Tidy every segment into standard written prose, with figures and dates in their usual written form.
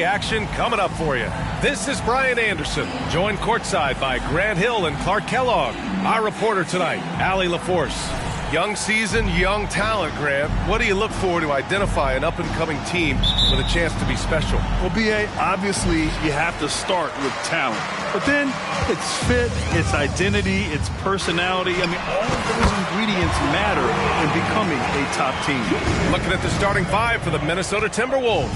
NBA action coming up for you. This is Brian Anderson, joined courtside by Grant Hill and Clark Kellogg. Our reporter tonight, Allie LaForce. Young season, young talent, Grant. What do you look for to identify an up-and-coming team with a chance to be special? Well, B.A., obviously you have to start with talent. But then it's fit, it's identity, it's personality. I mean, all of those ingredients matter in becoming a top team. Looking at the starting five for the Minnesota Timberwolves.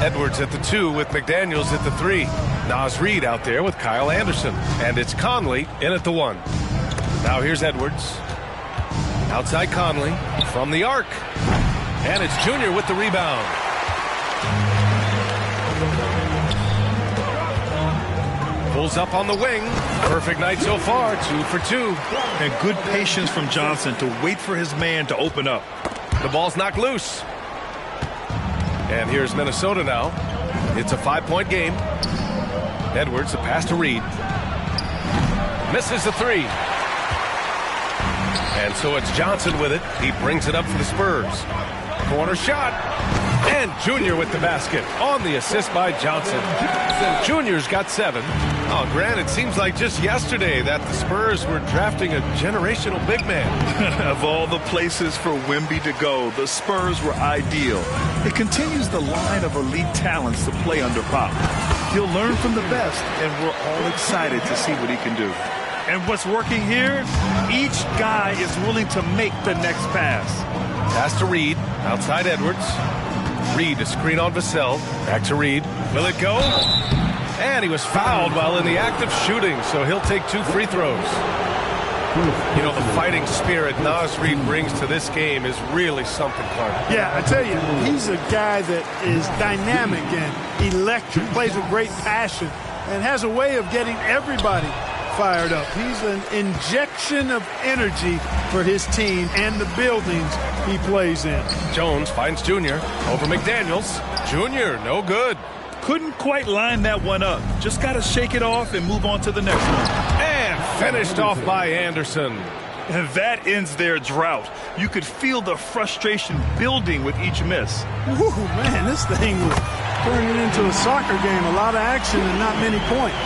Edwards at the 2 with McDaniels at the 3. Naz Reid out there with Kyle Anderson. And it's Conley in at the 1. Now here's Edwards. Outside Conley from the arc. And it's Junior with the rebound. Pulls up on the wing. Perfect night so far, 2 for 2. And good patience from Johnson to wait for his man to open up. The ball's knocked loose. And here's Minnesota now. It's a 5-point game. Edwards, the pass to Reid. Misses the 3. And so it's Johnson with it. He brings it up for the Spurs. Corner shot. And Junior with the basket on the assist by Johnson. Junior's got 7. Oh, Grant, it seems like just yesterday that the Spurs were drafting a generational big man. Of all the places for Wemby to go, the Spurs were ideal. It continues the line of elite talents to play under Pop. He'll learn from the best, and we're all excited to see what he can do. And what's working here? Each guy is willing to make the next pass. Pass to Reid. Outside Edwards. Reid to screen on Vassell. Back to Reid. Will it go? And he was fouled while in the act of shooting, so he'll take 2 free throws. You know, the fighting spirit Naz Reid brings to this game is really something, Clark. Yeah, I tell you, he's a guy that is dynamic and electric, plays with great passion, and has a way of getting everybody fired up. He's an injection of energy for his team and the buildings he plays in. Jones finds Junior over McDaniels. Junior, no good. Couldn't quite line that one up. Just got to shake it off and move on to the next one. And finished off by Anderson. And that ends their drought. You could feel the frustration building with each miss. Woo, man, this thing was turning into a soccer game. A lot of action and not many points.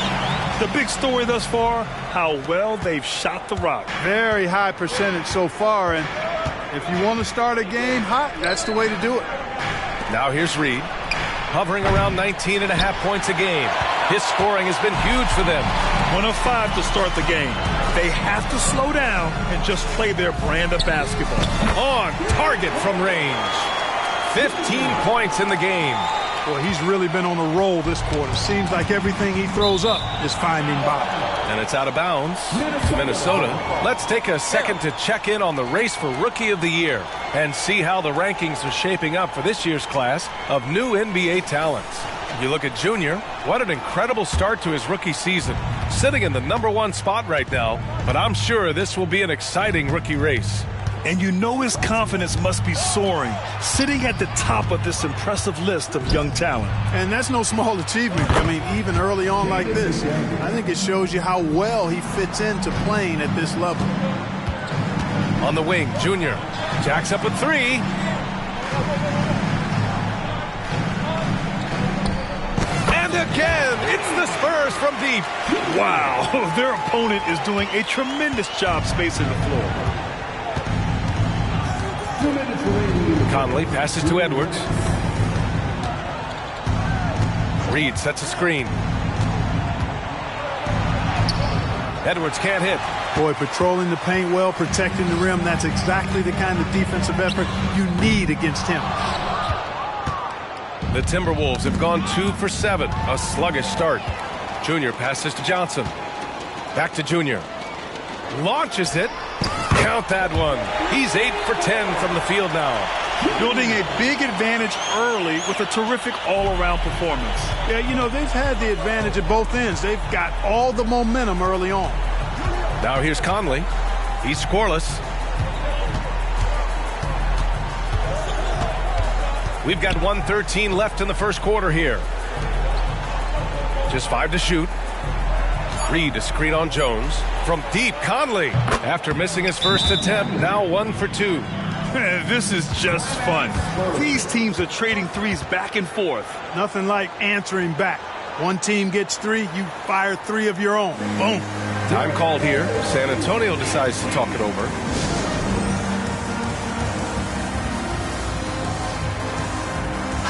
The big story thus far, how well they've shot the rock. Very high percentage so far, and if you want to start a game hot, that's the way to do it. Now here's Reid, hovering around 19.5 points a game. His scoring has been huge for them. 1 of 5 to start the game. They have to slow down and just play their brand of basketball. On target from range. 15 points in the game. Well, he's really been on a roll this quarter. Seems like everything he throws up is finding bottom. And it's out of bounds to Minnesota. Let's take a second to check in on the race for Rookie of the Year and see how the rankings are shaping up for this year's class of new NBA talents. You look at Junior, what an incredible start to his rookie season. Sitting in the #1 spot right now, but I'm sure this will be an exciting rookie race. And you know his confidence must be soaring, sitting at the top of this impressive list of young talent. And that's no small achievement. I mean, even early on like this, I think it shows you how well he fits into playing at this level. On the wing, Junior jacks up a 3. And again, it's the Spurs from deep. Wow, their opponent is doing a tremendous job spacing the floor. Conley passes to Edwards. Reid sets a screen. Edwards can't hit. Boy, patrolling the paint well, protecting the rim, that's exactly the kind of defensive effort you need against him. The Timberwolves have gone 2 for 7, a sluggish start. Junior passes to Johnson. Back to Junior. Launches it. Count that one. He's 8 for 10 from the field now. Building a big advantage early with a terrific all-around performance. Yeah, you know, they've had the advantage at both ends. They've got all the momentum early on. Now here's Conley. He's scoreless. We've got 1:13 left in the first quarter here. Just 5 to shoot. Reid to screen on Jones. From deep, Conley. After missing his first attempt, now 1 for 2. This is just fun. These teams are trading threes back and forth. Nothing like answering back. One team gets 3, you fire 3 of your own. Boom. Time called here. San Antonio decides to talk it over.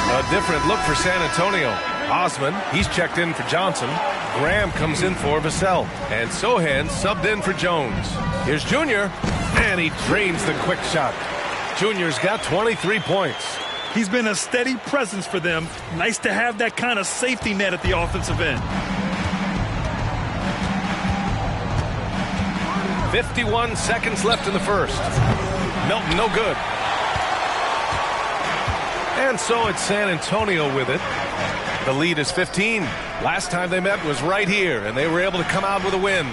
A different look for San Antonio. Osman, he's checked in for Johnson. Graham comes in for Vassell. And Sohan subbed in for Jones. Here's Junior, and he drains the quick shot. Junior's got 23 points. He's been a steady presence for them. Nice to have that kind of safety net at the offensive end. 51 seconds left in the first. Milton, no good. And so it's San Antonio with it. The lead is 15. Last time they met was right here, and they were able to come out with a win.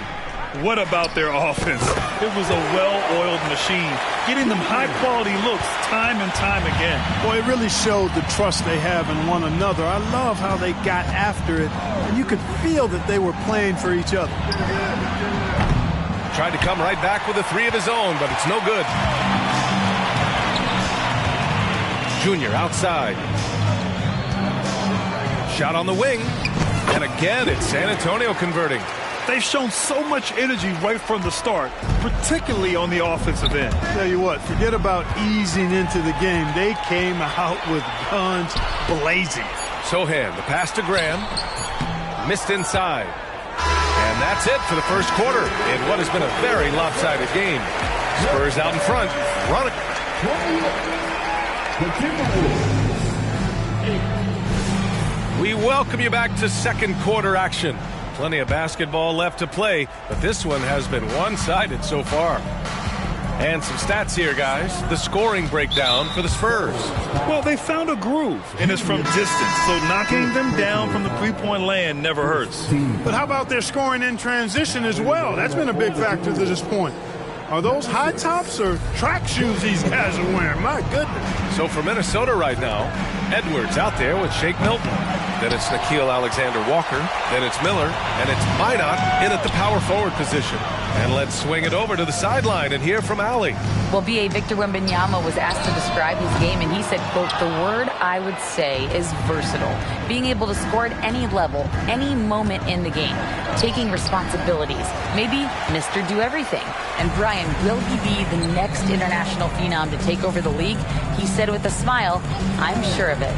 What about their offense? It was a well-oiled machine, getting them high-quality looks time and time again. Boy, it really showed the trust they have in one another. I love how they got after it, and you could feel that they were playing for each other. Tried to come right back with a 3 of his own, but it's no good. Junior outside. Shot on the wing. And again, it's San Antonio converting. They've shown so much energy right from the start, particularly on the offensive end. Tell you what, forget about easing into the game. They came out with guns blazing. Sohan, the pass to Graham. Missed inside. And that's it for the first quarter in what has been a very lopsided game. Spurs out in front. Run it. We welcome you back to second quarter action. Plenty of basketball left to play, but this one has been one-sided so far. And some stats here, guys. The scoring breakdown for the Spurs. Well, they found a groove, and it's from distance, so knocking them down from the three-point land never hurts. But how about their scoring in transition as well? That's been a big factor to this point. Are those high tops or track shoes these guys are wearing? My goodness. So for Minnesota right now, Edwards out there with Shake Milton. Then it's Nickeil Alexander-Walker. Then it's Miller. And it's Minot in at the power forward position. And let's swing it over to the sideline and hear from Allie. Well, B.A. Victor Wembanyama was asked to describe his game, and he said, quote, "The word I would say is versatile. Being able to score at any level, any moment in the game. Taking responsibilities. Maybe Mr. Do-Everything." And Brian, will he be the next international phenom to take over the league? He said with a smile, "I'm sure of it."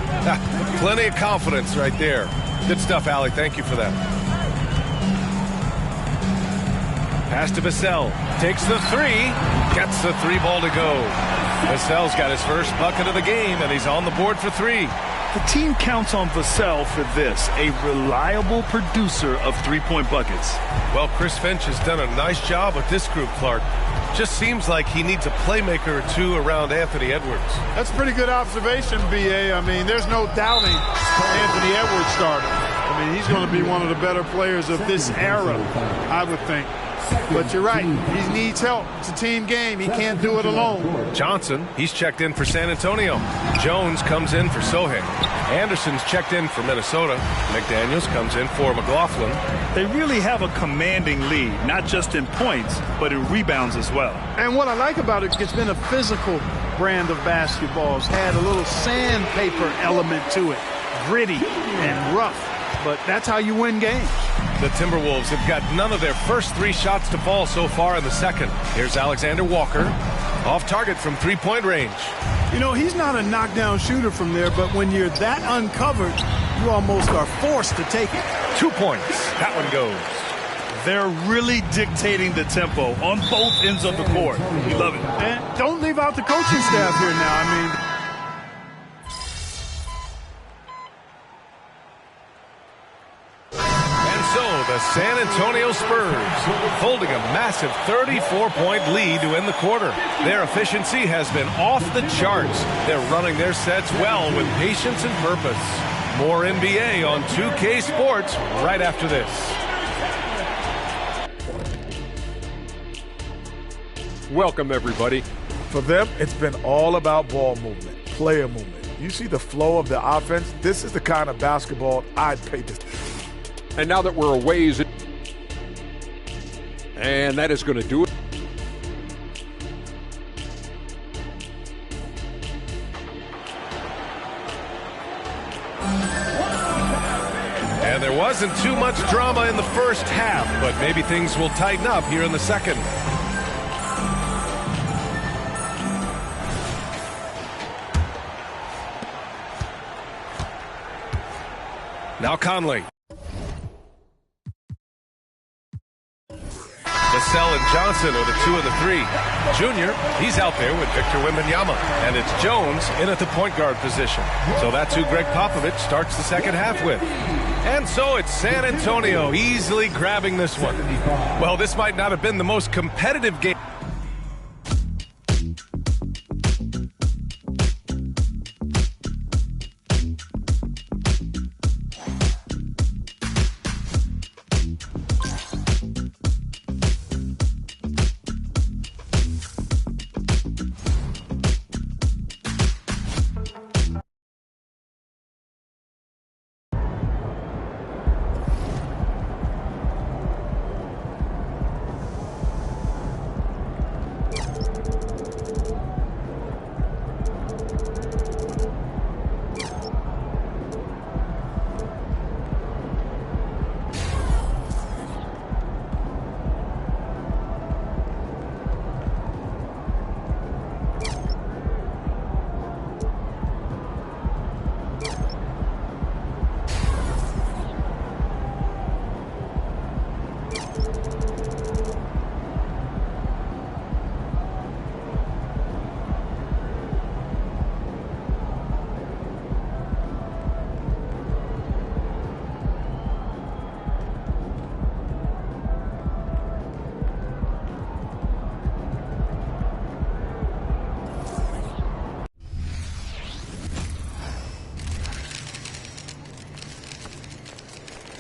Plenty of confidence right there. Good stuff, Allie. Thank you for that. Pass to Vassell. Takes the 3. Gets the 3 ball to go. Vassell's got his first bucket of the game, and he's on the board for 3. The team counts on Vassell for this, a reliable producer of three-point buckets. Well, Chris Finch has done a nice job with this group, Clark. Just seems like he needs a playmaker or two around Anthony Edwards. That's a pretty good observation, B.A. I mean, there's no doubting Anthony Edwards starter. I mean, he's going to be one of the better players of this era, I would think. But you're right. He needs help. It's a team game. He can't do it alone. Johnson, he's checked in for San Antonio. Jones comes in for Sohan. Anderson's checked in for Minnesota. McDaniels comes in for McLaughlin. They really have a commanding lead, not just in points, but in rebounds as well. And what I like about it, it's been a physical brand of basketball. It's had a little sandpaper element to it. Gritty and rough. But that's how you win games. The Timberwolves have got none of their first 3 shots to fall so far in the second. Here's Alexander Walker. Off target from three-point range. You know, he's not a knockdown shooter from there, but when you're that uncovered, you almost are forced to take it. 2 points. That one goes. They're really dictating the tempo on both ends of the court. We love it. And don't leave out the coaching staff here now. I mean, the San Antonio Spurs holding a massive 34-point lead to end the quarter. Their efficiency has been off the charts. They're running their sets well with patience and purpose. More NBA on 2K Sports right after this. Welcome, everybody. For them, it's been all about ball movement, player movement. You see the flow of the offense? This is the kind of basketball I'd pay to. And now that we're a ways, and that is going to do it. And there wasn't too much drama in the first half, but maybe things will tighten up here in the second. Now Conley. Vassell and Johnson are the 2 of the 3. Junior, he's out there with Victor Wembanyama. And it's Jones in at the point guard position. So that's who Greg Popovich starts the second half with. And so it's San Antonio easily grabbing this one. Well, this might not have been the most competitive game.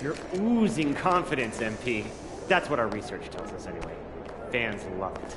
You're oozing confidence, MP. That's what our research tells us anyway. Fans love it.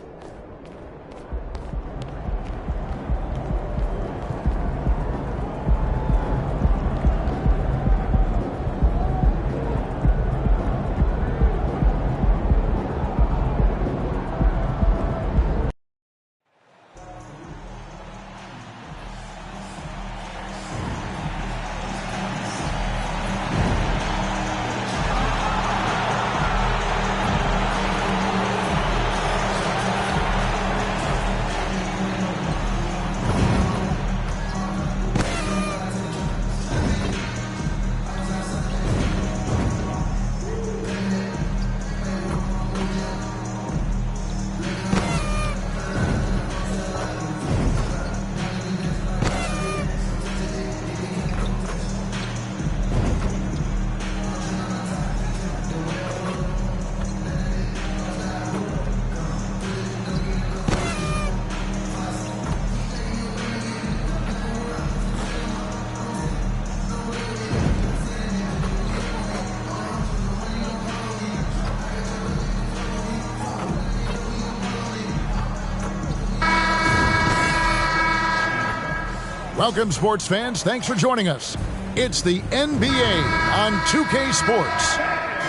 Welcome, sports fans. Thanks for joining us. It's the NBA on 2K Sports.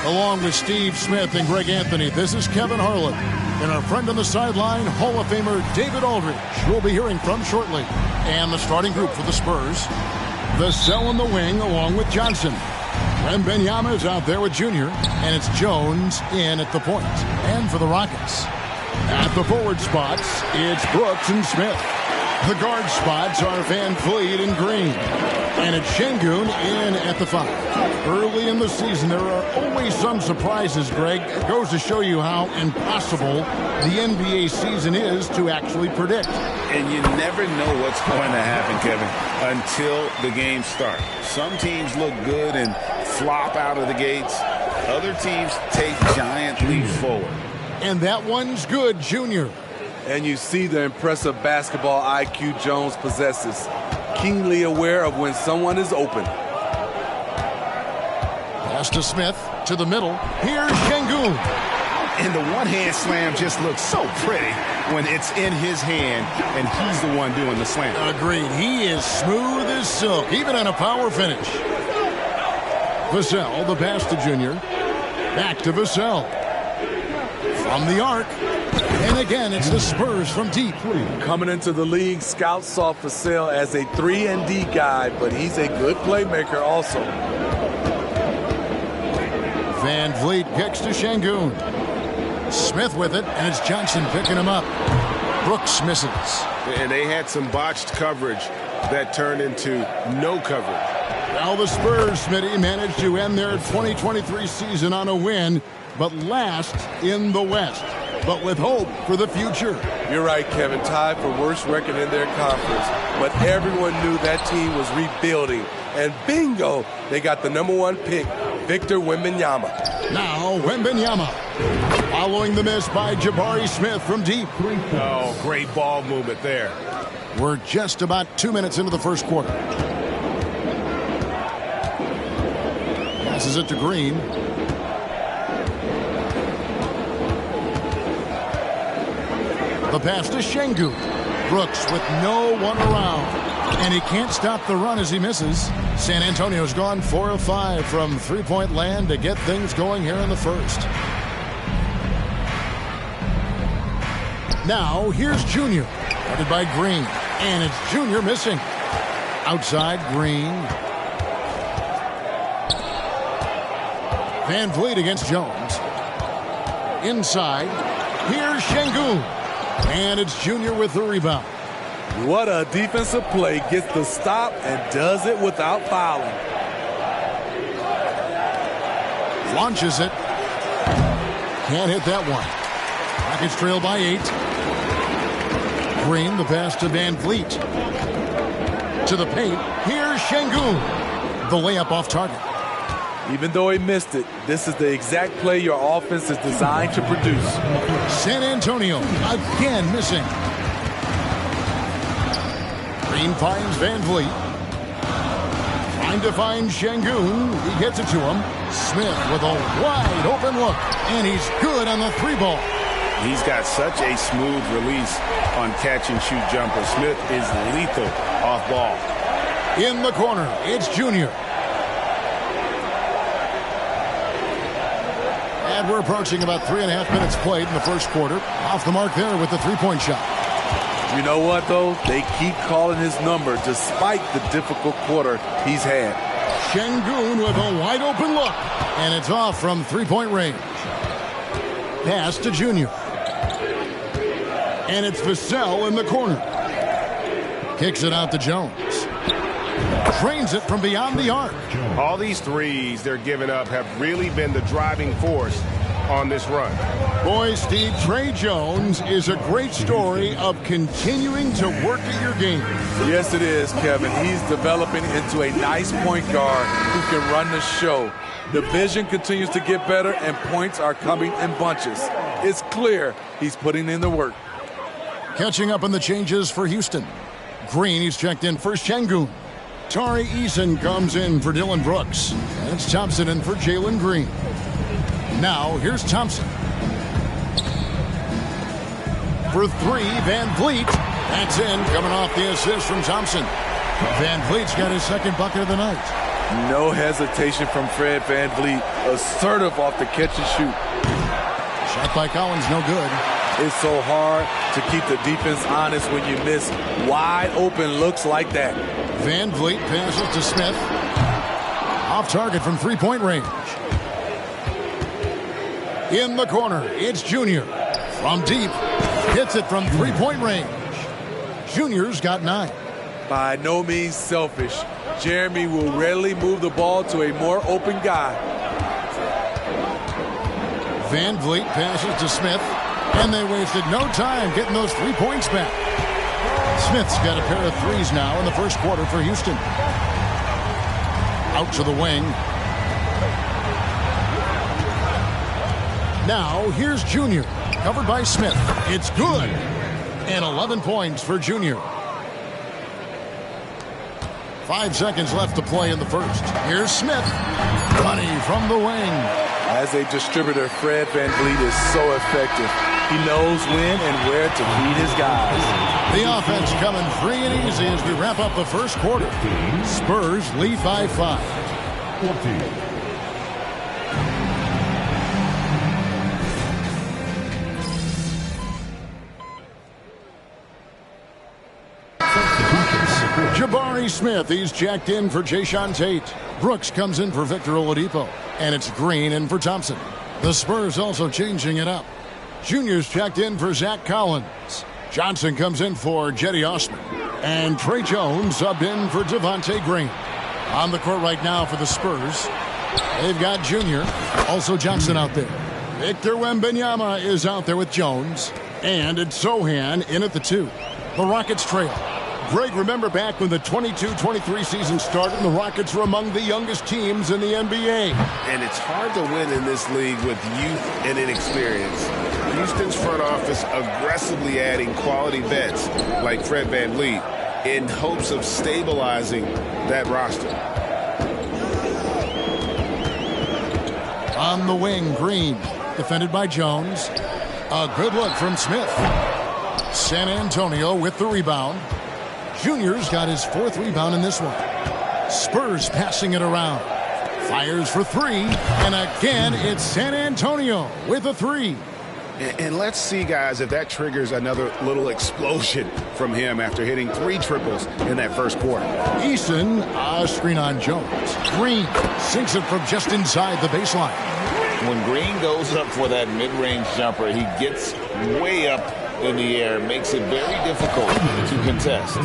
Along with Steve Smith and Greg Anthony, this is Kevin Harlan. And our friend on the sideline, Hall of Famer David Aldridge, who we'll be hearing from shortly. And the starting group for the Spurs. Vassell in the wing, along with Johnson. Wembanyama is out there with Junior. And it's Jones in at the point. And for the Rockets, at the forward spots, it's Brooks and Smith. The guard spots are Van Vliet and Green. And it's Şengün in at the 5. Early in the season, there are always some surprises, Greg. It goes to show you how impossible the NBA season is to actually predict. And you never know what's going to happen, Kevin, until the game starts. Some teams look good and flop out of the gates. Other teams take giant leaps forward. And that one's good, Junior. And you see the impressive basketball IQ Jones possesses. Keenly aware of when someone is open. Pass to Smith, to the middle. Here's Şengün. And the one-hand slam just looks so pretty when it's in his hand and he's the one doing the slam. Agreed. He is smooth as silk, even on a power finish. Vassell, the pass to Junior. Back to Vassell. From the arc. And again, it's the Spurs from deep. Coming into the league, scouts saw Vassell as a 3-and-D guy, but he's a good playmaker also. Van Vliet kicks to Şengün. Smith with it, and it's Johnson picking him up. Brooks misses. And they had some botched coverage that turned into no coverage. Now the Spurs, Smitty, managed to end their 2023 season on a win, but last in the West, but with hope for the future. You're right, Kevin. Tied for worst record in their conference. But everyone knew that team was rebuilding. And bingo, they got the #1 pick, Victor Wembanyama. Now Wembanyama, following the miss by Jabari Smith from deep. Oh, great ball movement there. We're just about 2 minutes into the first quarter. Passes it to Green. The pass to Şengün. Brooks with no one around. And he can't stop the run as he misses. San Antonio's gone 4 of 5 from three-point land to get things going here in the first. Now here's Junior, headed by Green. And it's Junior missing. Outside Green. Van Vliet against Jones. Inside. Here's Şengün. And it's Junior with the rebound. What a defensive play. Gets the stop and does it without fouling. Launches it. Can't hit that one. Rockets trail by 8. Green, the pass to Van Vliet. To the paint. Here's Şengün. The layup off target. Even though he missed it, this is the exact play your offense is designed to produce. San Antonio again missing. Green finds Van Vliet. Trying to find Şengün. He gets it to him. Smith with a wide open look. And he's good on the 3-ball. He's got such a smooth release on catch-and-shoot jumper. Smith is lethal off ball. In the corner, it's Junior. And we're approaching about 3.5 minutes played in the first quarter. Off the mark there with the three-point shot. You know what, though? They keep calling his number despite the difficult quarter he's had. Şengün with a wide open look. And it's off from three-point range. Pass to Junior. And it's Vassell in the corner. Kicks it out to Jones. Trains it from beyond the arc. All these threes they're giving up have really been the driving force on this run. Boy, Steve, Trey Jones is a great story of continuing to work at your game. Yes, it is, Kevin. He's developing into a nice point guard who can run the show. The vision continues to get better, and points are coming in bunches. It's clear he's putting in the work. Catching up on the changes for Houston. Green, he's checked in for Şengün. Tari Eason comes in for Dylan Brooks. And it's Thompson in for Jalen Green. Now, here's Thompson. For 3, Van Vliet. That's in, coming off the assist from Thompson. Van Vliet's got his second bucket of the night. No hesitation from Fred Van Vliet. Assertive off the catch and shoot. Shot by Collins, no good. It's so hard to keep the defense honest when you miss wide open looks like that. Van Vliet passes to Smith. Off target from three-point range. In the corner, it's Junior. From deep, hits it from three-point range. Junior's got 9. By no means selfish. Jeremy will readily move the ball to a more open guy. Van Vliet passes to Smith. And they wasted no time getting those 3 points back. Smith's got a pair of threes now in the first quarter for Houston. Out to the wing. Now, here's Junior. Covered by Smith. It's good. And 11 points for Junior. 5 seconds left to play in the first. Here's Smith. Money from the wing. As a distributor, Fred Van Vliet is so effective. He knows when and where to feed his guys. The offense coming free and easy as we wrap up the first quarter. Spurs lead by 5. Jabari Smith, he's checked in for Jayshawn Tate. Brooks comes in for Victor Oladipo. And it's Green in for Thompson. The Spurs also changing it up. Junior's checked in for Zach Collins. Johnson comes in for Jetty Osman. And Trey Jones subbed in for Devontae Green. On the court right now for the Spurs, they've got Junior, also Johnson out there. Victor Wembanyama is out there with Jones. And it's Sohan in at the 2. The Rockets trail. Greg, remember back when the 22-23 season started, and the Rockets were among the youngest teams in the NBA. And it's hard to win in this league with youth and inexperience. Houston's front office aggressively adding quality vets like Fred VanVleet in hopes of stabilizing that roster. On the wing, Green, defended by Jones. A good look from Smith. San Antonio with the rebound. Junior's got his 4th rebound in this one. Spurs passing it around. Fires for 3. And again, it's San Antonio with a 3. And let's see, guys, if that triggers another little explosion from him after hitting 3 triples in that first quarter. Eason, a screen on Jones. Green sinks it from just inside the baseline. When Green goes up for that mid-range jumper, he gets way up in the air, makes it very difficult to contest.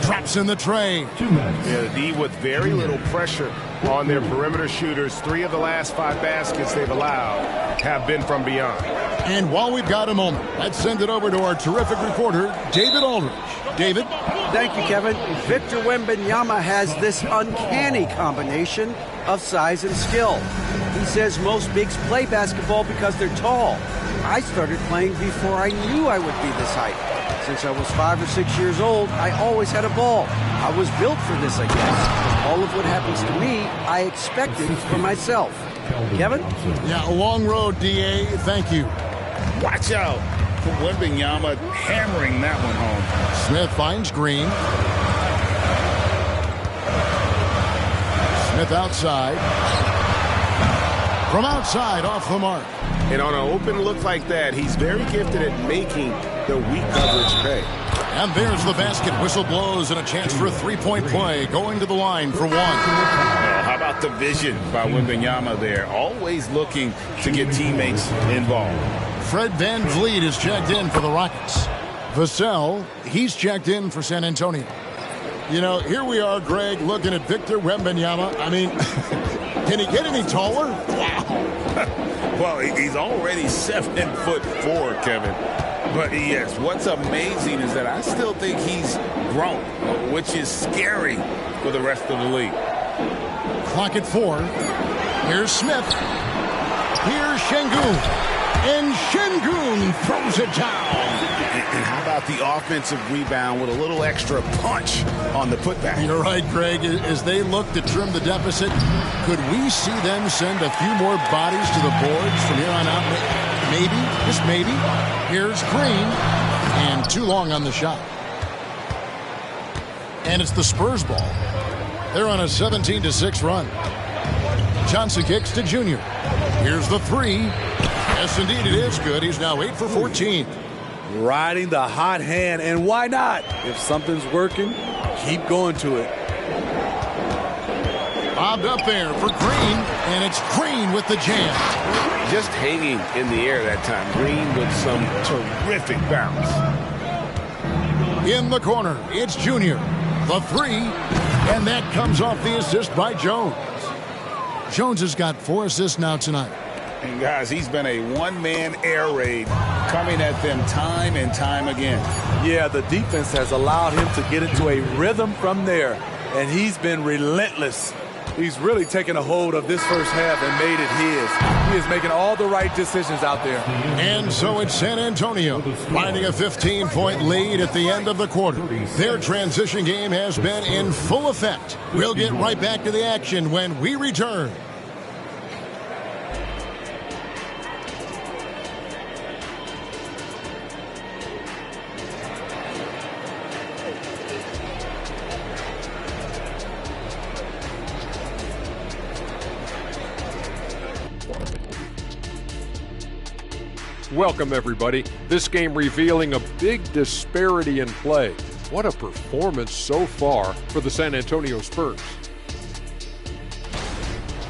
Traps in the tray. Yeah, the D with very little pressure on their perimeter shooters. 3 of the last 5 baskets they've allowed have been from beyond. And while we've got a moment, let's send it over to our terrific reporter, David Aldridge. David? Thank you, Kevin. Victor Wembanyama has this uncanny combination of size and skill. He says most bigs play basketball because they're tall. I started playing before I knew I would be this height. Since I was 5 or 6 years old, I always had a ball. I was built for this, I guess. All of what happens to me, I expected for myself. Kevin? Yeah, a long road, D.A. Thank you. Watch out for Wembanyama hammering that one home. Smith finds Green. Smith outside. From outside, off the mark. And on an open look like that, he's very gifted at making the weak coverage pay. And there's the basket. Whistle blows and a chance for a 3-point play. Going to the line for 1. How about the vision by Wembanyama there? Always looking to get teammates involved. Fred VanVleet is checked in for the Rockets. Vassell, he's checked in for San Antonio. You know, here we are, Greg, looking at Victor Wembanyama. I mean, can he get any taller? Wow. Well, he's already 7'4", Kevin. But yes, what's amazing is that I still think he's grown, which is scary for the rest of the league. Clock at 4. Here's Smith. Here's Şengün. And Şengün throws it down. And how about the offensive rebound with a little extra punch on the putback? You're right, Greg. As they look to trim the deficit, could we see them send a few more bodies to the boards from here on out? Maybe, just maybe. Here's Green, and too long on the shot. And it's the Spurs ball. They're on a 17-6 run. Johnson kicks to Junior. Here's the 3. Yes, indeed, it is good. He's now 8 for 14. Riding the hot hand, and why not? If something's working, keep going to it. Bobbed up there for Green, and it's Green with the jam. Just hanging in the air that time. Green with some terrific bounce. In the corner, it's Junior. The 3, and that comes off the assist by Jones. Jones has got 4 assists now tonight. And guys, he's been a one-man air raid coming at them time and time again. Yeah, the defense has allowed him to get into a rhythm from there, and he's been relentless. He's really taken a hold of this first half and made it his. He is making all the right decisions out there. And so it's San Antonio finding a 15-point lead at the end of the quarter. Their transition game has been in full effect. We'll get right back to the action when we return. Welcome, everybody. This game revealing a big disparity in play. What a performance so far for the San Antonio Spurs.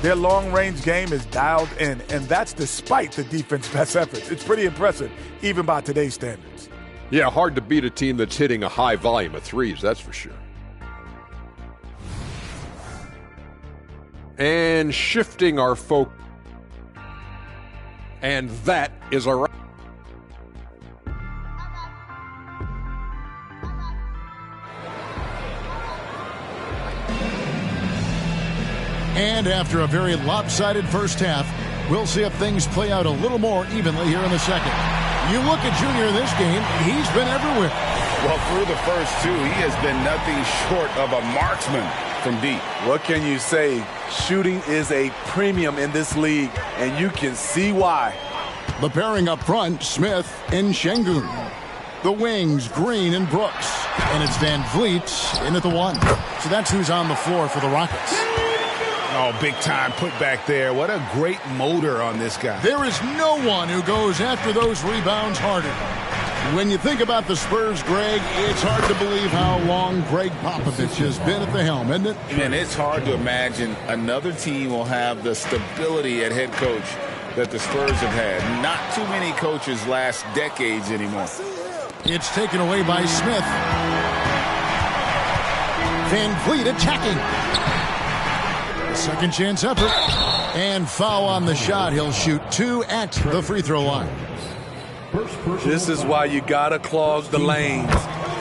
Their long-range game is dialed in, and that's despite the defense's best efforts. It's pretty impressive, even by today's standards. Yeah, hard to beat a team that's hitting a high volume of threes, that's for sure. And shifting our focus. And that is our... And after a very lopsided first half, we'll see if things play out a little more evenly here in the second. You look at Junior in this game, he's been everywhere. Well, through the first two, he has been nothing short of a marksman from deep. What can you say? Shooting is a premium in this league, and you can see why. The pairing up front, Smith and Şengün. The wings, Green and Brooks. And it's Van Vliet in at the one. So that's who's on the floor for the Rockets. Oh, big time put back there. What a great motor on this guy. There is no one who goes after those rebounds harder. When you think about the Spurs, Greg, it's hard to believe how long Greg Popovich has been at the helm, isn't it? And it's hard to imagine another team will have the stability at head coach that the Spurs have had. Not too many coaches last decades anymore. It's taken away by Smith. Van Vliet attacking. Second chance effort. And foul on the shot. He'll shoot 2 at the free throw line. This is why you gotta clog the lanes.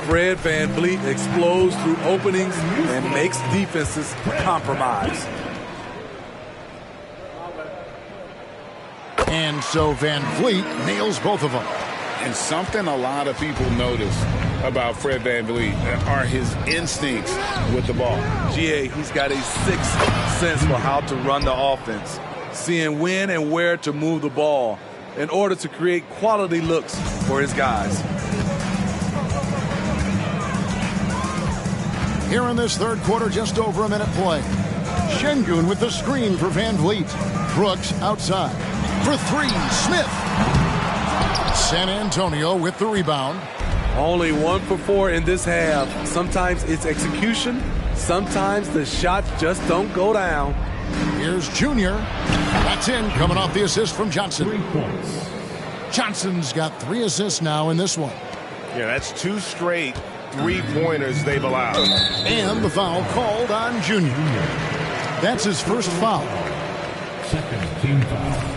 Fred Van Vliet explodes through openings and makes defenses compromise. And so Van Vliet nails both of them. And something a lot of people notice about Fred Van Vliet are his instincts with the ball. GA, he's got a sixth sense for how to run the offense, seeing when and where to move the ball in order to create quality looks for his guys. Here in this third quarter, just over a minute play. Şengün with the screen for Van Vliet. Brooks outside. For three, Smith. San Antonio with the rebound. Only 1 for 4 in this half. Sometimes it's execution. Sometimes the shots just don't go down. Here's Junior. That's in, coming off the assist from Johnson. 3 points. Johnson's got 3 assists now in this one. Yeah, that's 2 straight 3-pointers they've allowed. And the foul called on Junior. That's his first foul. Second team foul.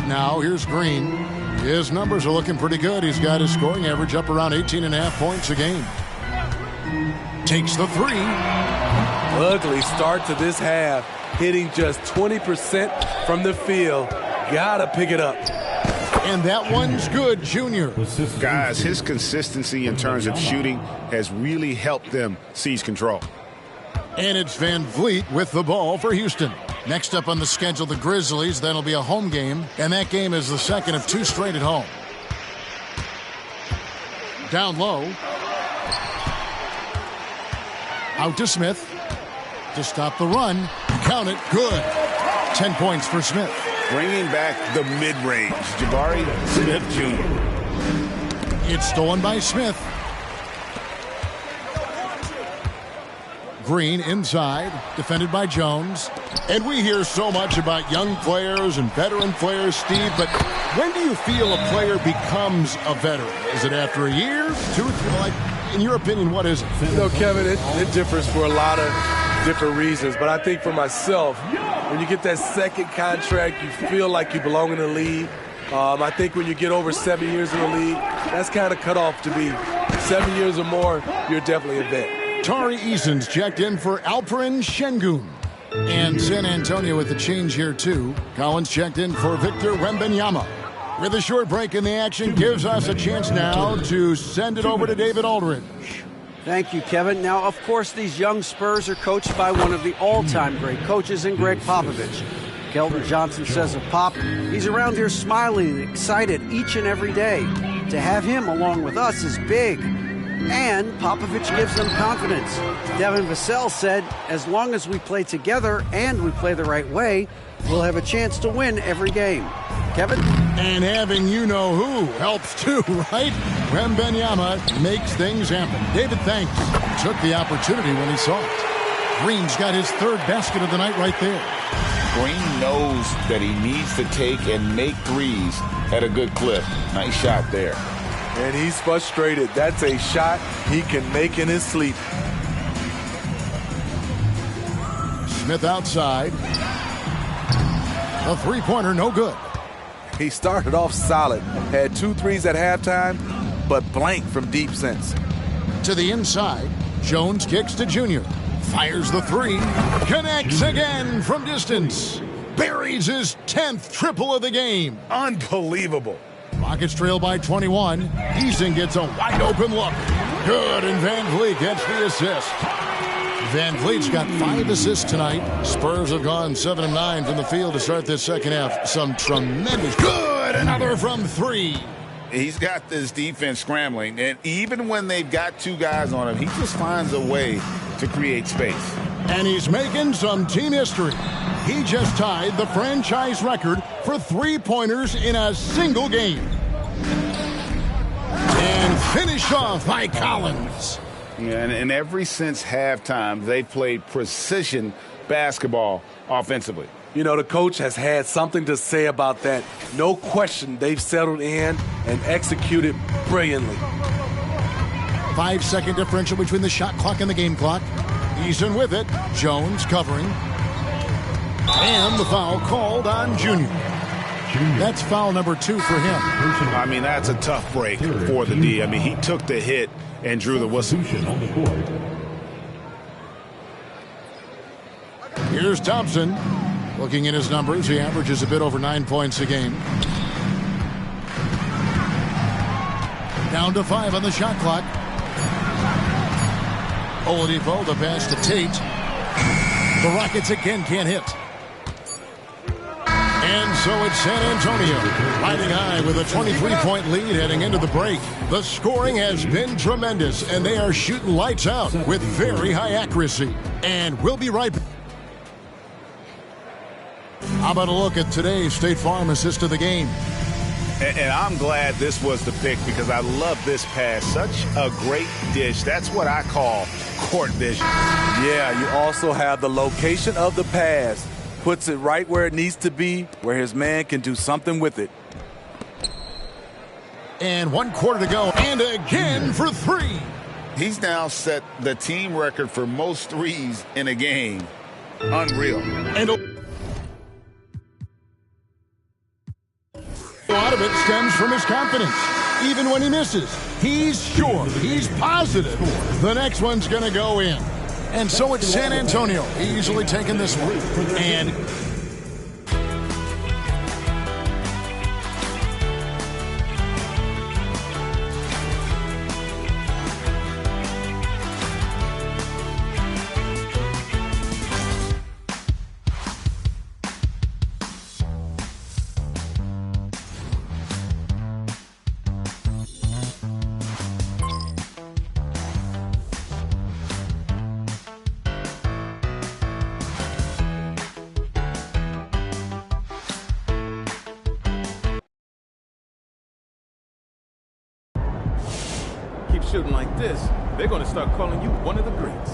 Now here's Green. His numbers are looking pretty good. He's got his scoring average up around 18.5 points a game. Takes the 3. Ugly start to this half. Hitting just 20% from the field. Gotta pick it up. And that one's good, Junior. Guys, his consistency in terms of shooting has really helped them seize control. And it's Van Vliet with the ball for Houston. Next up on the schedule, the Grizzlies. That'll be a home game, and that game is the second of 2 straight at home. Down low. Out to Smith to stop the run. Count it. Good. 10 points for Smith. Bringing back the mid-range. Jabari Smith Jr. It's stolen by Smith. Green inside, defended by Jones. And we hear so much about young players and veteran players, Steve, but when do you feel a player becomes a veteran? Is it after a year, 2, 3? Like, in your opinion, what is it? You know, Kevin, it differs for a lot of different reasons, but I think for myself, when you get that second contract, you feel like you belong in the league. I think when you get over 7 years in the league, that's kind of cut off to be 7 years or more, you're definitely a vet. Tari Eason's checked in for Alperen Şengün. And San Antonio with the change here, too. Collins checked in for Victor Wembanyama. With a short break in the action, gives us a chance now to send it over to David Aldridge. Thank you, Kevin. Now, of course, these young Spurs are coached by one of the all-time great coaches in Greg Popovich. Keldon Johnson says of Pop, he's around here smiling and excited each and every day. To have him along with us is big. And Popovich gives them confidence. Devin Vassell said, as long as we play together and we play the right way, we'll have a chance to win every game. Kevin? And having you-know-who helps too, right? Wembanyama makes things happen. David Thanks took the opportunity when he saw it. Green's got his third basket of the night right there. Green knows that he needs to take and make threes at a good clip. Nice shot there. And he's frustrated. That's a shot he can make in his sleep. Smith outside. A three-pointer, no good. He started off solid. Had 2 threes at halftime, but blank from deep sense. To the inside, Jones kicks to Junior. Fires the three. Connects again from distance. Buries his 10th triple of the game. Unbelievable. Rockets trail by 21. Eason gets a wide-open look. Good, and Van Vliet gets the assist. Van Vliet's got 5 assists tonight. Spurs have gone 7 of 9 from the field to start this second half. Some tremendous. Good, another from 3. He's got this defense scrambling, and even when they've got 2 guys on him, he just finds a way to create space. And he's making some team history. He just tied the franchise record for three-pointers in a single game. And finished off by Collins. Yeah, and ever since halftime, they've played precision basketball offensively. You know, the coach has had something to say about that. No question, they've settled in and executed brilliantly. 5-second differential between the shot clock and the game clock. Eason with it. Jones covering. And the foul called on Junior. That's foul number 2 for him. I mean, that's a tough break for the D. I mean, he took the hit and drew the whistle. Here's Thompson. Looking at his numbers, he averages a bit over 9 points a game. Down to 5 on the shot clock. Oladipo, the pass to Tate. The Rockets again can't hit. And so it's San Antonio riding high with a 23-point lead heading into the break. The scoring has been tremendous, and they are shooting lights out with very high accuracy. And we'll be right back. How about a look at today's State Farm assist of the game? And I'm glad this was the pick because I love this pass. Such a great dish. That's what I call court vision. Yeah, you also have the location of the pass. Puts it right where it needs to be, where his man can do something with it. And 1 quarter to go, and again for 3. He's now set the team record for most threes in a game. Unreal. And a lot of it stems from his confidence. Even when he misses, he's sure, he's positive the next one's going to go in. And so it's San Antonio easily taking this one. And keep shooting like this, they're going to start calling you one of the greats.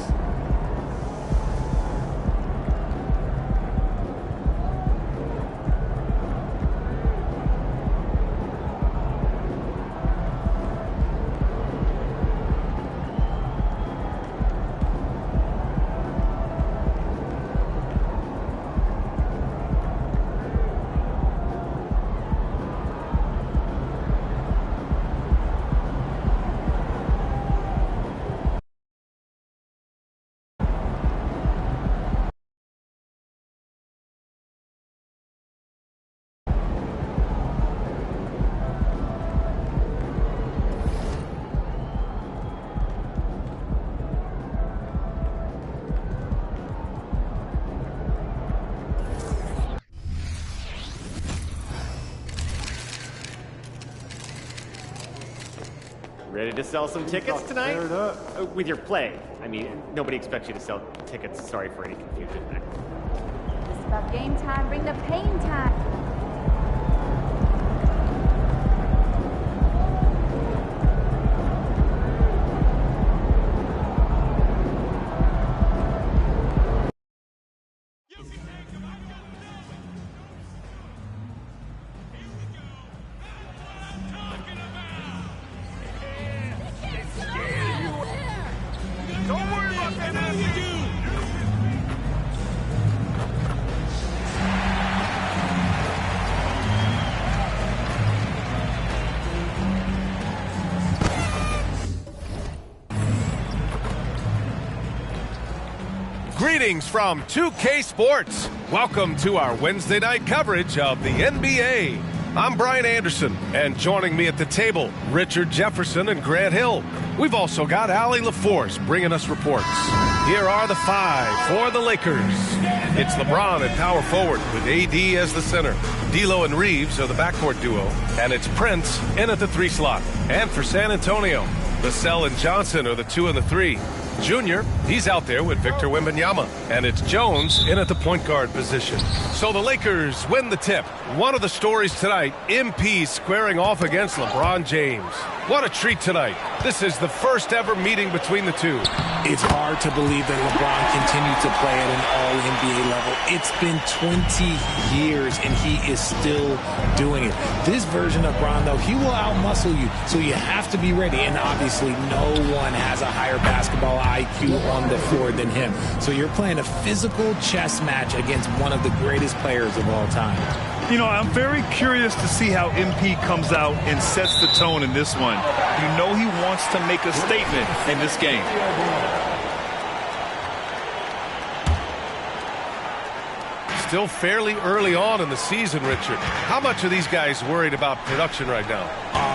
Ready to sell some tickets tonight? With your play. I mean, nobody expects you to sell tickets. Sorry for any confusion there. It's about game time. Bring the pain time. Greetings from 2K Sports. Welcome to our Wednesday night coverage of the NBA. I'm Brian Anderson, and joining me at the table, Richard Jefferson and Grant Hill. We've also got Allie LaForce bringing us reports. Here are the five for the Lakers. It's LeBron at power forward with AD as the center. D'Lo and Reeves are the backcourt duo, and it's Prince in at the 3 slot. And for San Antonio, Vassell and Johnson are the 2 and the 3. Junior, he's out there with Victor Wembanyama. And it's Jones in at the point guard position. So the Lakers win the tip. One of the stories tonight, MP squaring off against LeBron James. What a treat tonight. This is the first ever meeting between the two. It's hard to believe that LeBron continued to play at an all-NBA level. It's been 20 years, and he is still doing it. This version of LeBron, though, he will outmuscle you, so you have to be ready. And obviously, no one has a higher basketball IQ on the floor than him. So you're playing a physical chess match against one of the greatest players of all time. You know, I'm very curious to see how MP comes out and sets the tone in this one. You know he wants to make a statement in this game. Still fairly early on in the season, Richard. How much are these guys worried about production right now?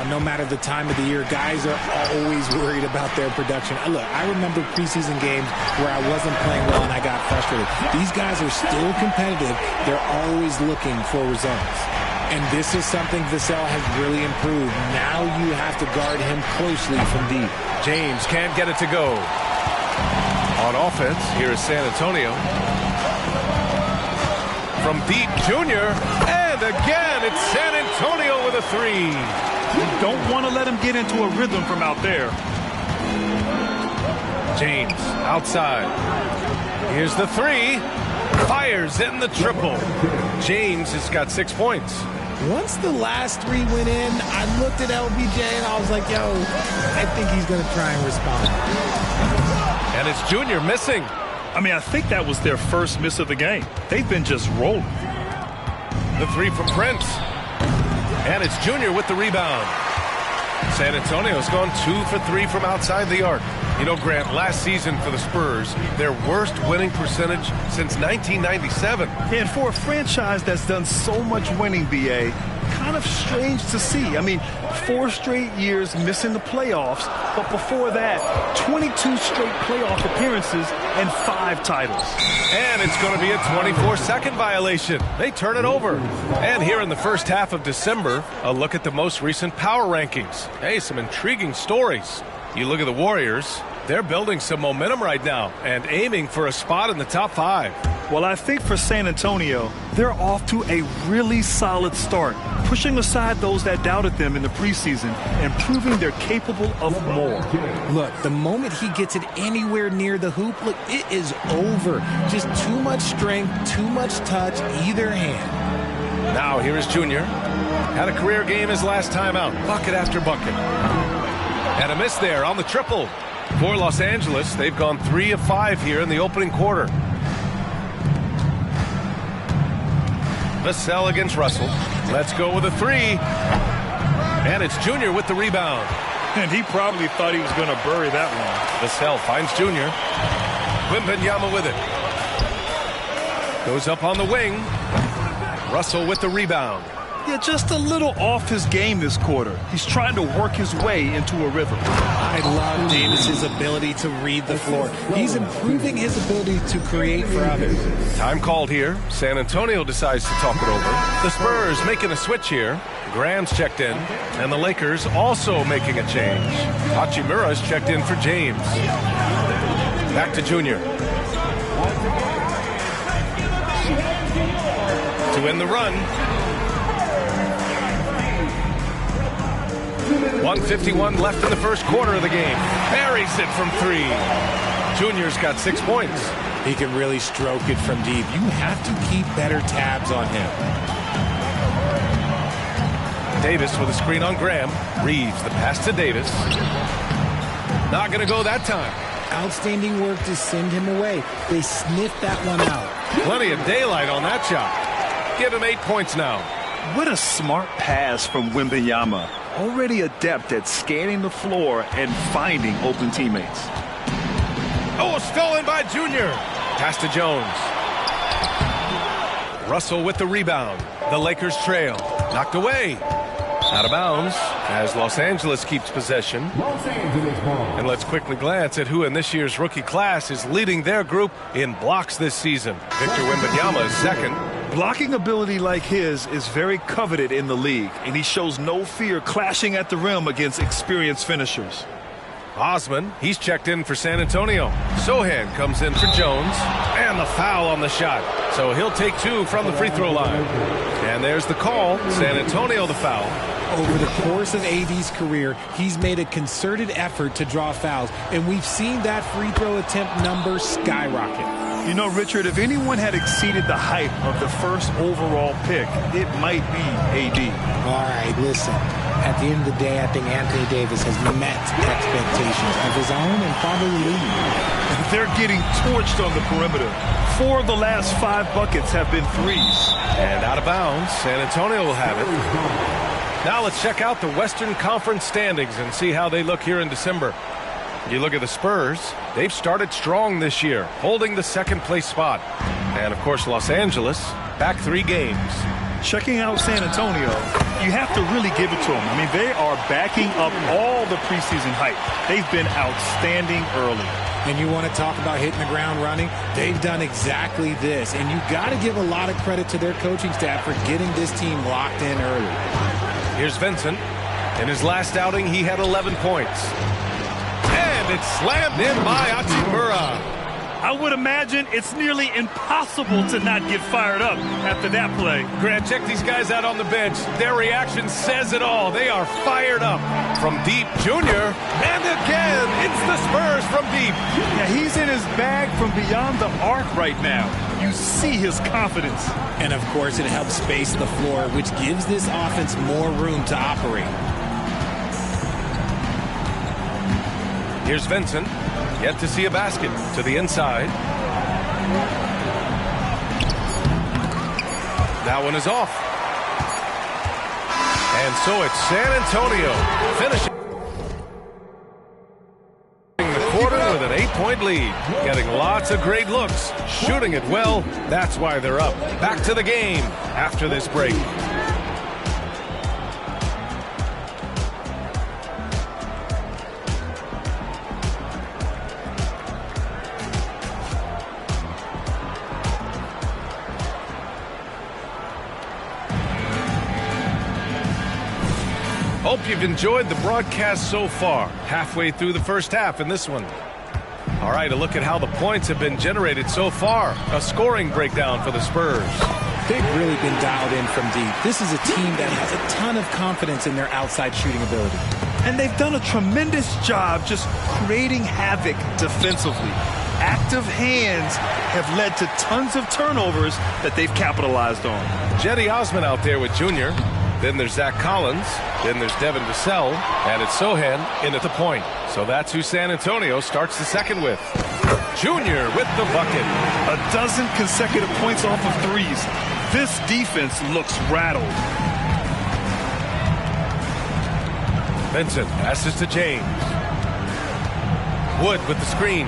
No matter the time of the year, guys are always worried about their production. Look, I remember preseason games where I wasn't playing well and I got frustrated. These guys are still competitive. They're always looking for results. And this is something Vassell has really improved. Now you have to guard him closely from deep. James can't get it to go. On offense, here is San Antonio. From deep, Junior, and again, it's San Antonio with a 3. You don't want to let him get into a rhythm from out there. James, outside. Here's the 3. Fires in the triple. James has got 6 points. Once the last 3 went in, I looked at LBJ and I was like, yo, I think he's going to try and respond. And it's Junior missing. I mean, I think that was their first miss of the game. They've been just rolling. The 3 from Prince. And it's Junior with the rebound. San Antonio's gone 2 for 3 from outside the arc. You know, Grant, last season for the Spurs, their worst winning percentage since 1997. And for a franchise that's done so much winning, BA, kind of strange to see. I mean, 4 straight years missing the playoffs, but before that, 22 straight playoff appearances and 5 titles. And it's going to be a 24-second violation. They turn it over. And here in the first half of December, a look at the most recent power rankings. Hey, some intriguing stories. You look at the Warriors, they're building some momentum right now and aiming for a spot in the top 5. Well, I think for San Antonio, they're off to a really solid start, pushing aside those that doubted them in the preseason and proving they're capable of more. Look, the moment he gets it anywhere near the hoop, look, it is over. Just too much strength, too much touch, either hand. Now here is Junior. Had a career game his last time out, bucket after bucket. And a miss there on the triple. For Los Angeles, they've gone 3 of 5 here in the opening quarter. Vassell against Russell. Let's go with a 3. And it's Junior with the rebound. And he probably thought he was going to bury that one. Vassell finds Junior. Wembanyama with it. Goes up on the wing. Russell with the rebound. Yeah, just a little off his game this quarter. He's trying to work his way into a rhythm. I love Davis's ability to read the floor. He's improving his ability to create for others. Time called here. San Antonio decides to talk it over. The Spurs making a switch here. Graham's checked in. And the Lakers also making a change. Hachimura's checked in for James. Back to Junior. To win the run. 1:51 left in the first quarter of the game. Buries it from 3. Junior's got 6 points. He can really stroke it from deep. You have to keep better tabs on him. Davis with a screen on Graham. Reeves the pass to Davis. Not going to go that time. Outstanding work to send him away. They sniffed that one out. Plenty of daylight on that shot. Give him 8 points now. What a smart pass from Wembanyama. Already adept at scanning the floor and finding open teammates. Oh, stolen by Junior. Pass to Jones. Russell with the rebound. The Lakers trail. Knocked away. Out of bounds as Los Angeles keeps possession. And let's quickly glance at who in this year's rookie class is leading their group in blocks this season. Victor Wembanyama is second. Blocking ability like his is very coveted in the league, and he shows no fear clashing at the rim against experienced finishers. Osman, he's checked in for San Antonio. Sohan comes in for Jones, and the foul on the shot. So he'll take 2 from the free throw line. And there's the call. San Antonio the foul. Over the course of AD's career, he's made a concerted effort to draw fouls, and we've seen that free throw attempt number skyrocket. You know, Richard, if anyone had exceeded the hype of the first overall pick, it might be AD. All right, listen. At the end of the day, I think Anthony Davis has met expectations of his own and probably the league. They're getting torched on the perimeter. 4 of the last 5 buckets have been threes. And out of bounds, San Antonio will have it. Now let's check out the Western Conference standings and see how they look here in December. You look at the Spurs, they've started strong this year, holding the second-place spot. And, of course, Los Angeles, back 3 games. Checking out San Antonio, you have to really give it to them. I mean, they are backing up all the preseason hype. They've been outstanding early. And you want to talk about hitting the ground running? They've done exactly this. And you got to give a lot of credit to their coaching staff for getting this team locked in early. Here's Vincent. In his last outing, he had 11 points. And it's slammed in by Hachimura. I would imagine it's nearly impossible to not get fired up after that play. Grant, check these guys out on the bench. Their reaction says it all. They are fired up. From deep, Junior. And again, it's the Spurs from deep. Yeah, he's in his bag from beyond the arc right now. You see his confidence. And, of course, it helps space the floor, which gives this offense more room to operate. Here's Vincent. Yet to see a basket. To the inside. That one is off. And so it's San Antonio finishing the quarter with an 8-point lead. Getting lots of great looks. Shooting it well. That's why they're up. Back to the game after this break. Hope you've enjoyed the broadcast so far. Halfway through the first half in this one. All right, a look at how the points have been generated so far. A scoring breakdown for the Spurs. They've really been dialed in from deep. This is a team that has a ton of confidence in their outside shooting ability. And they've done a tremendous job just creating havoc defensively. Active hands have led to tons of turnovers that they've capitalized on. Jetty Osman out there with Junior. Then there's Zach Collins. Then there's Devin Vassell. And it's Sohan in at the point. So that's who San Antonio starts the second with. Junior with the bucket. A dozen consecutive points off of threes. This defense looks rattled. Vincent passes to James. Wood with the screen.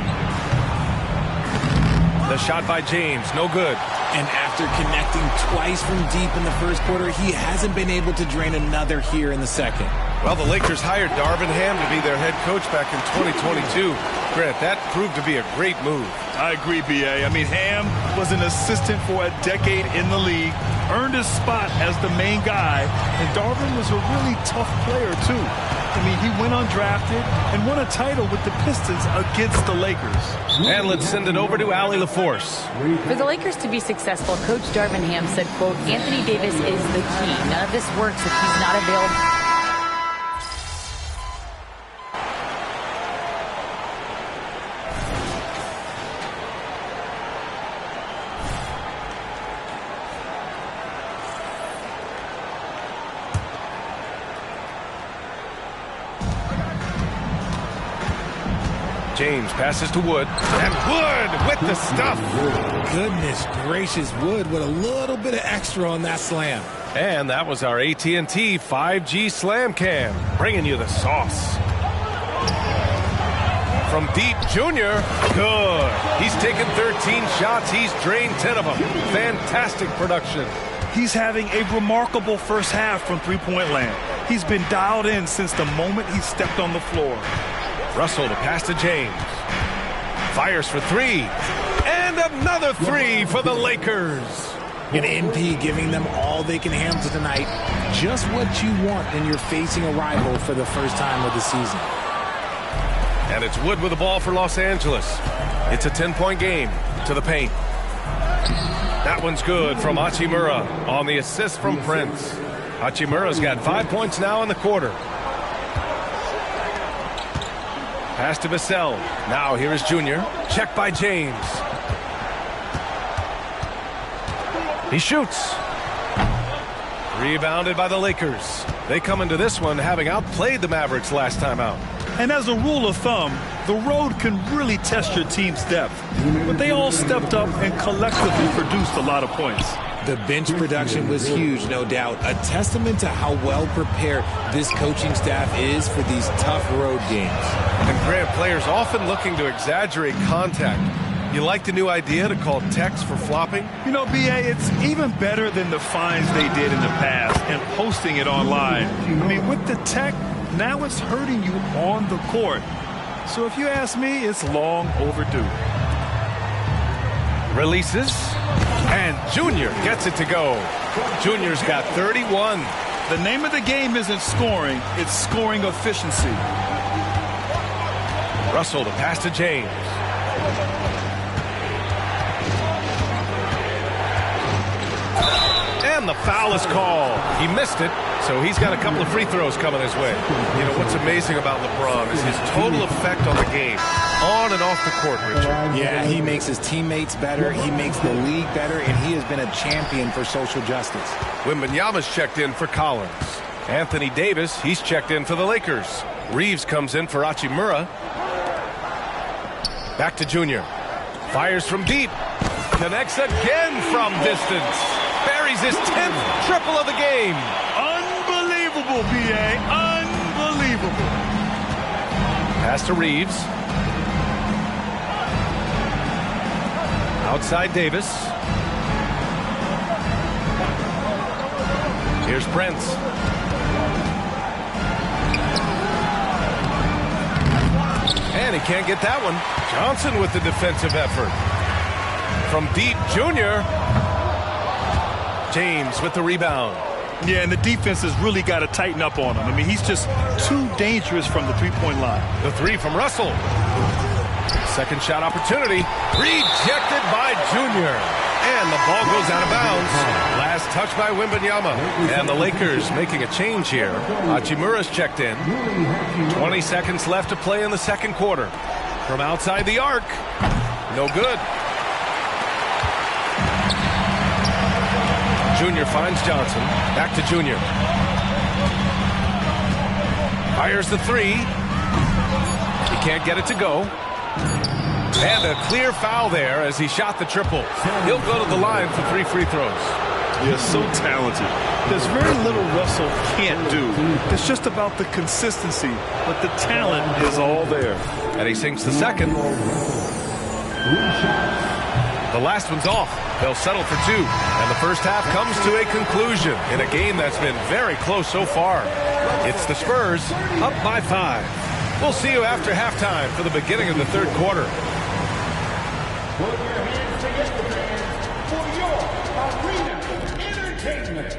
The shot by James, no good. And after connecting twice from deep in the first quarter, he hasn't been able to drain another here in the second. Well, the Lakers hired Darvin Ham to be their head coach back in 2022. Grant, that proved to be a great move. I agree, B.A. I mean, Ham was an assistant for a decade in the league, earned his spot as the main guy, and Darvin was a really tough player, too. I mean, he went undrafted and won a title with the Pistons against the Lakers. And let's send it over to Allie LaForce. For the Lakers to be successful, Coach Darvin Ham said, quote, Anthony Davis is the key. None of this works if he's not available. James passes to Wood, and Wood with the stuff. Goodness gracious, Wood with a little bit of extra on that slam. And that was our AT&T 5G Slam Cam, bringing you the sauce. From deep, Junior. Good. He's taken 13 shots. He's drained 10 of them. Fantastic production. He's having a remarkable first half from three-point land. He's been dialed in since the moment he stepped on the floor. Russell to pass to James. Fires for three. And another three for the Lakers. An NP giving them all they can handle tonight. Just what you want when you're facing a rival for the first time of the season. And it's Wood with the ball for Los Angeles. It's a 10-point game to the paint. That one's good from Hachimura on the assist from Prince. Hachimura's got 5 points now in the quarter. Pass to Vassell. Now here is Junior. Checked by James. He shoots. Rebounded by the Lakers. They come into this one having outplayed the Mavericks last time out. And as a rule of thumb, the road can really test your team's depth. But they all stepped up and collectively produced a lot of points. The bench production was huge, no doubt. A testament to how well prepared this coaching staff is for these tough road games. And Grant, players often looking to exaggerate contact. You like the new idea to call techs for flopping? You know, B.A., it's even better than the fines they did in the past and posting it online. I mean, with the tech, now it's hurting you on the court. So if you ask me, it's long overdue. Releases. And Junior gets it to go. Junior's got 31. The name of the game isn't scoring, it's scoring efficiency. Russell to pass to James. And the foul is called. He missed it, so he's got a couple of free throws coming his way. You know, what's amazing about LeBron is his total effect on the game, on and off the court, Richard. Yeah, he makes his teammates better, he makes the league better, and he has been a champion for social justice. Wembanyama's checked in for Collins. Anthony Davis, he's checked in for the Lakers. Reeves comes in for Hachimura. Back to Junior. Fires from deep. Connects again from distance. Buries his 10th triple of the game. Unbelievable, B.A. Unbelievable. Pass to Reeves. Outside Davis. Here's Prince. And he can't get that one. Johnson with the defensive effort. From deep, Junior. James with the rebound. Yeah, and the defense has really got to tighten up on him. I mean, he's just too dangerous from the three-point line. The three from Russell. Second shot opportunity. Rejected by Junior. And the ball goes out of bounds. Last touch by Wembanyama. And the Lakers making a change here. Hachimura's checked in. 20 seconds left to play in the second quarter. From outside the arc. No good. Junior finds Johnson. Back to Junior. Fires the three. He can't get it to go. And a clear foul there as he shot the triple. He'll go to the line for 3 free throws. You're so talented. There's very little Russell can't do. It's just about the consistency, but the talent is all there. And he sinks the second. The last one's off. They'll settle for 2. And the first half comes to a conclusion in a game that's been very close so far. It's the Spurs up by 5. We'll see you after halftime for the beginning of the third quarter. Put your hands together, fans, for your arena entertainment.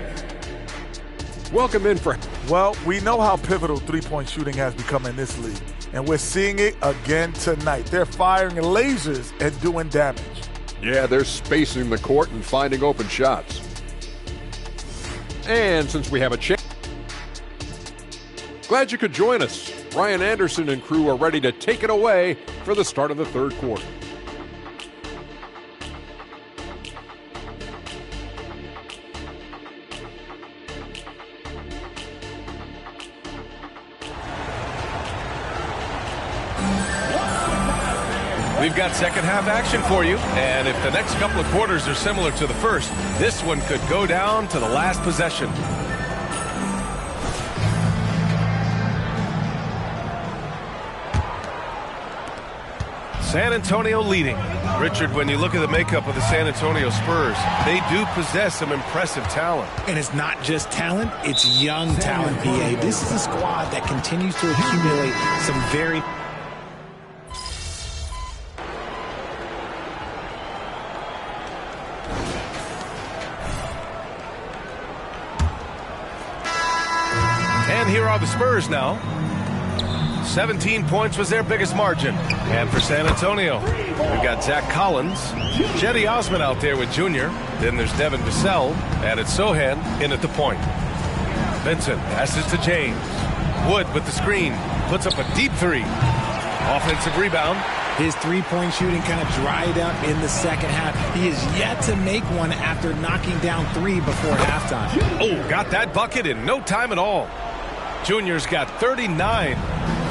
Welcome in for... Well, we know how pivotal three-point shooting has become in this league, and we're seeing it again tonight. They're firing lasers and doing damage. Yeah, they're spacing the court and finding open shots. And since we have a chance, glad you could join us. Ryan Anderson and crew are ready to take it away for the start of the third quarter. We've got second half action for you, and if the next couple of quarters are similar to the first, this one could go down to the last possession. San Antonio leading. Richard, when you look at the makeup of the San Antonio Spurs, they do possess some impressive talent. And it's not just talent, it's young talent, BA. This is a squad that continues to accumulate some very... And here are the Spurs now. 17 points was their biggest margin. And for San Antonio, we've got Zach Collins, Jetty Osman out there with Junior. Then there's Devin Vassell, and it's Sohan in at the point. Vincent passes to James. Wood with the screen, puts up a deep three. Offensive rebound. His three-point shooting kind of dried up in the second half. He is yet to make one after knocking down 3 before halftime. Oh, got that bucket in no time at all. Junior's got 39.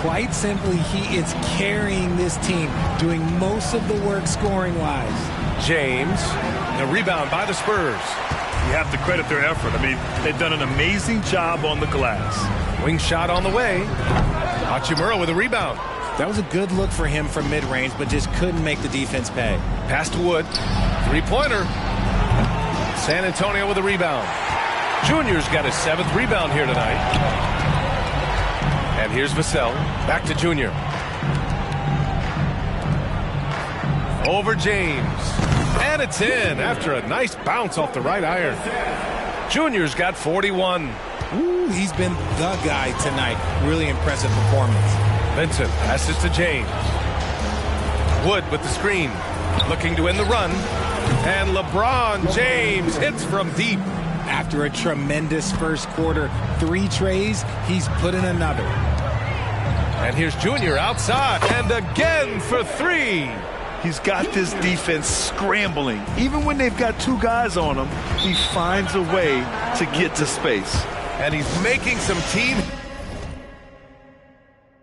Quite simply, he is carrying this team, doing most of the work scoring-wise. James, the rebound by the Spurs. You have to credit their effort. I mean, they've done an amazing job on the glass. Wing shot on the way. Hachimura with a rebound. That was a good look for him from mid-range, but just couldn't make the defense pay. Pass to Wood. Three-pointer. San Antonio with a rebound. Junior's got his 7th rebound here tonight. And here's Vassell. Back to Junior. Over James. And it's in after a nice bounce off the right iron. Junior's got 41. Ooh, he's been the guy tonight. Really impressive performance. Vincent passes to James. Wood with the screen. Looking to end the run. And LeBron James hits from deep. After a tremendous first quarter, 3 trays, he's put in another. And here's Junior outside. And again for 3. He's got this defense scrambling. Even when they've got 2 guys on him, he finds a way to get to space. And he's making some team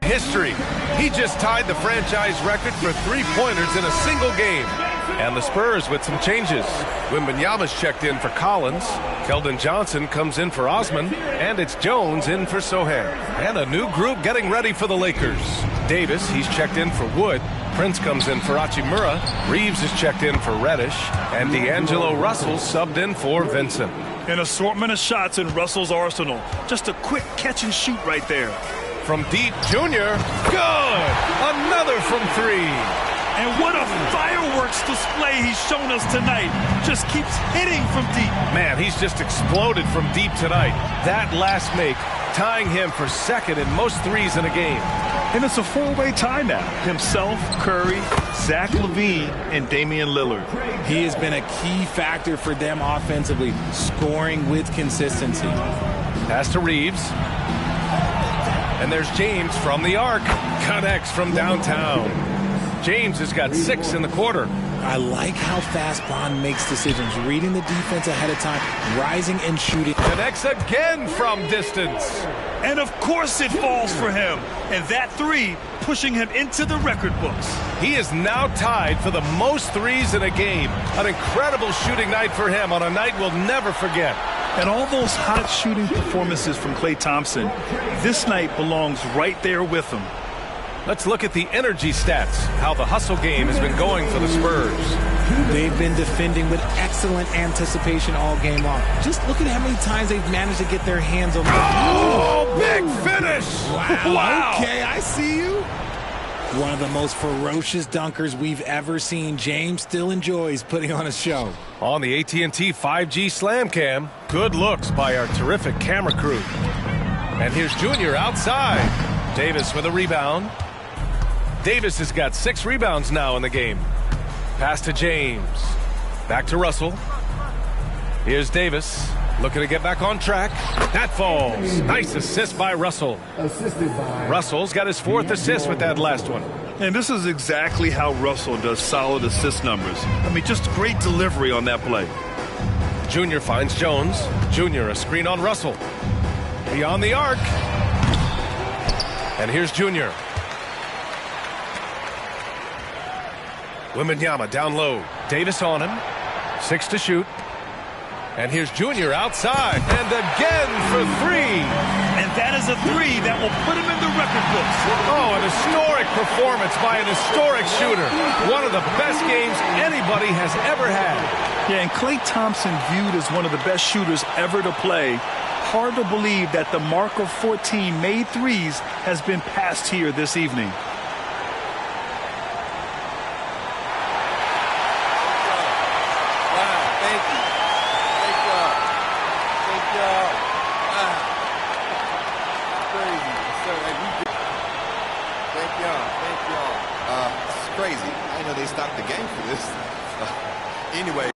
history. He just tied the franchise record for 3-pointers in a single game. And the Spurs with some changes. Wembanyama's checked in for Collins. Keldon Johnson comes in for Osman. And it's Jones in for Sohan. And a new group getting ready for the Lakers. Davis, he's checked in for Wood. Prince comes in for Hachimura. Reeves is checked in for Reddish. And D'Angelo Russell subbed in for Vincent. An assortment of shots in Russell's arsenal. Just a quick catch and shoot right there. From deep, Junior. Good! Another from 3. And what a fireworks display he's shown us tonight. Just keeps hitting from deep. Man, he's just exploded from deep tonight. That last make, tying him for 2nd in most threes in a game. And it's a 4-way tie now. Himself, Curry, Zach LaVine, and Damian Lillard. He has been a key factor for them offensively, scoring with consistency. Pass to Reeves. And there's James from the arc. Connects from downtown. James has got 6 in the quarter. I like how fast Bond makes decisions, reading the defense ahead of time, rising and shooting. Connects again from distance. And of course it falls for him. And that 3 pushing him into the record books. He is now tied for the most threes in a game. An incredible shooting night for him on a night we'll never forget. And all those hot shooting performances from Klay Thompson, this night belongs right there with him. Let's look at the energy stats, how the hustle game has been going for the Spurs. They've been defending with excellent anticipation all game long. Just look at how many times they've managed to get their hands on the ball. Oh, big finish! Wow. Okay, I see you. One of the most ferocious dunkers we've ever seen. James still enjoys putting on a show. On the AT&T 5G Slam Cam, good looks by our terrific camera crew. And here's Junior outside. Davis with a rebound. Davis has got 6 rebounds now in the game. Pass to James. Back to Russell. Here's Davis. Looking to get back on track. That falls. Nice assist by Russell. Russell's got his 4th assist with that last one. And this is exactly how Russell does solid assist numbers. I mean, just great delivery on that play. Junior finds Jones. Junior, a screen on Russell. Beyond the arc. And here's Junior. Wembanyama down low. Davis on him. 6 to shoot. And here's Junior outside. And again for three. And that is a three that will put him in the record books. Oh, an historic performance by an historic shooter. One of the best games anybody has ever had. Yeah, and Klay Thompson viewed as one of the best shooters ever to play. Hard to believe that the mark of 14 made threes has been passed here this evening. Anyway.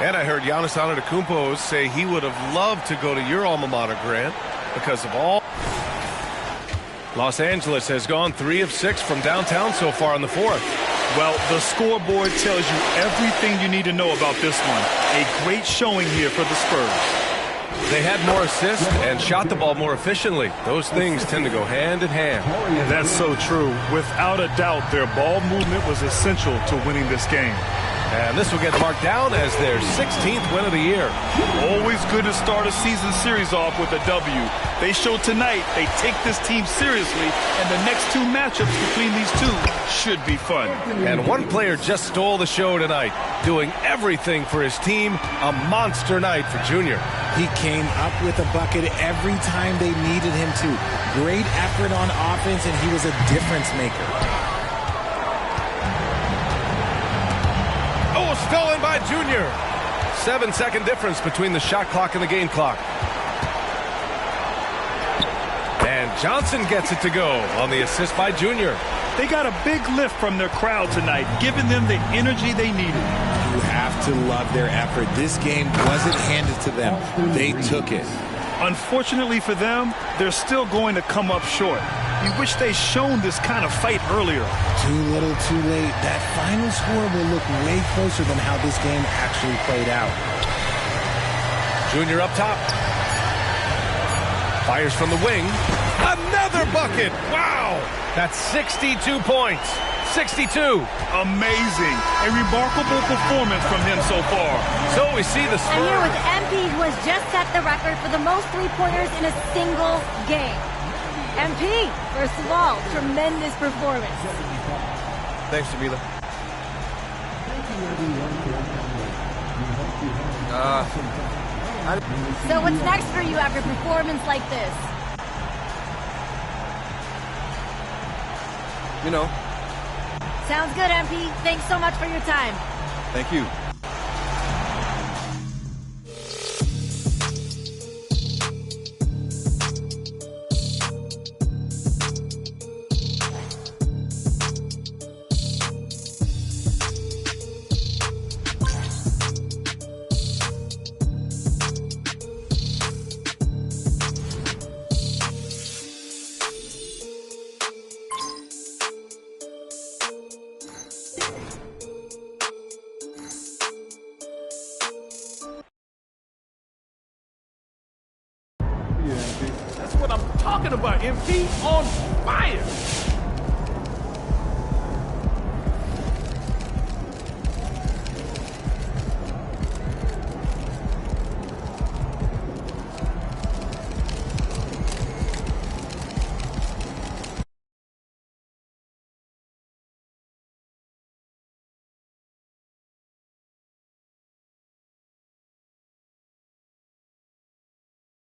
And I heard Giannis Antetokounmpo say he would have loved to go to your alma mater, Grant, because of all. Los Angeles has gone 3 of 6 from downtown so far in the fourth. Well, the scoreboard tells you everything you need to know about this one. A great showing here for the Spurs. They had more assists and shot the ball more efficiently. Those things tend to go hand in hand. That's so true. Without a doubt, their ball movement was essential to winning this game. And this will get marked down as their 16th win of the year. Always good to start a season series off with a W. They show tonight they take this team seriously, and the next 2 matchups between these two should be fun. And one player just stole the show tonight, doing everything for his team. A monster night for Junior. He came up with a bucket every time they needed him to. Great effort on offense, and he was a difference maker. Oh, stolen by Junior. 7-second difference between the shot clock and the game clock. And Johnson gets it to go on the assist by Junior. They got a big lift from their crowd tonight, giving them the energy they needed. You have to love their effort. This game wasn't handed to them. They took it. Unfortunately for them, they're still going to come up short. You wish they'd shown this kind of fight earlier. Too little, too late. That final score will look way closer than how this game actually played out. Junior up top. Fires from the wing. Another bucket. Wow. That's 62 points. 62. Amazing. A remarkable performance from him so far. So we see the Spurs. I'm here with MP, who has just set the record for the most three-pointers in a single game. MP, first of all, tremendous performance. Thanks, Jamila. So what's next for you after a performance like this? You know. Sounds good, MP. Thanks so much for your time. Thank you. That's what I'm talking about, MP. On fire.